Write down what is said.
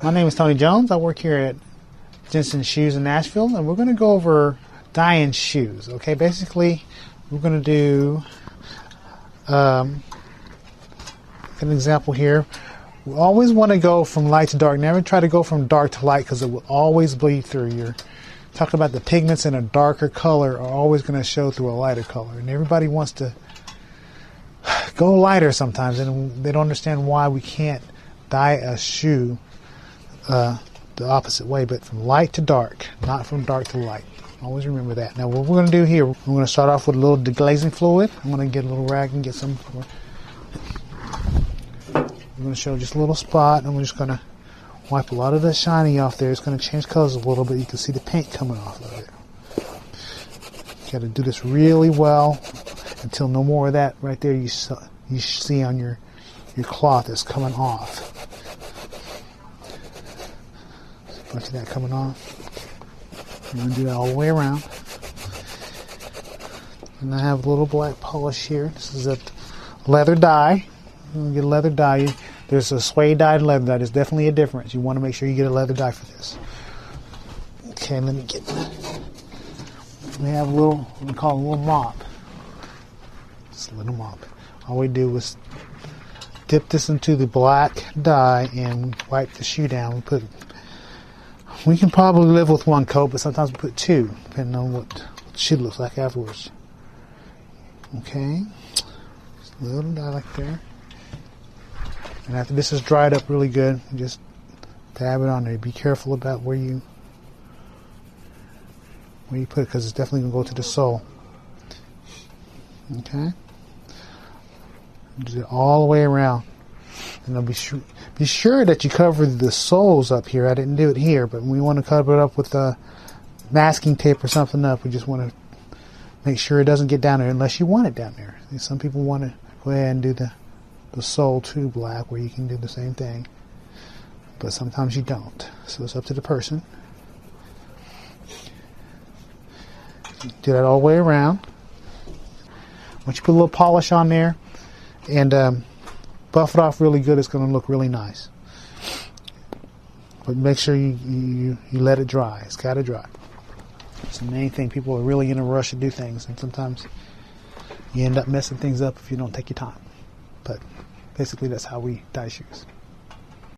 My name is Tony Jones. I work here at Jensen Shoes in Nashville, and we're going to go over dyeing shoes. Okay, basically, we're going to do an example here. We always want to go from light to dark. Never try to go from dark to light because it will always bleed through. You're talking about the pigments in a darker color are always going to show through a lighter color, and everybody wants to go lighter sometimes, and they don't understand why we can't dye a shoe the opposite way, but from light to dark, not from dark to light. Always remember that. Now, what we're going to do here, we're going to start off with a little deglazing fluid. I'm going to get a little rag and get some. I'm going to show just a little spot, and we're just going to wipe a lot of the shiny off there. It's going to change colors a little bit. You can see the paint coming off of it. You got to do this really well until no more of that right there you see on your cloth is coming off. A bunch of that coming off. I'm going to do that all the way around. And I have a little black polish here. This is a leather dye. I'm going to get a leather dye. There's a suede dye and leather dye. There's definitely a difference. You want to make sure you get a leather dye for this. Okay, let me get. We have a little, we call it a little mop. Just a little mop. All we do is dip this into the black dye and wipe the shoe down. We can probably live with one coat, but sometimes we put two, depending on what the shoe looks like afterwards. Okay, just a little dye like there. And after this is dried up really good, just dab it on there. Be careful about where you put it, because it's definitely going to go to the sole. Okay, do it all the way around. And be sure that you cover the soles up here. I didn't do it here, but we want to cover it up with masking tape or something up. We just want to make sure it doesn't get down there unless you want it down there. Some people want to go ahead and do the sole too black, where you can do the same thing, but sometimes you don't. So it's up to the person. Do that all the way around. Once you put a little polish on there and buff it off really good, it's going to look really nice. But make sure you let it dry. It's got to dry. It's the main thing. People are really in a rush to do things, and sometimes you end up messing things up if you don't take your time. But basically, that's how we dye shoes.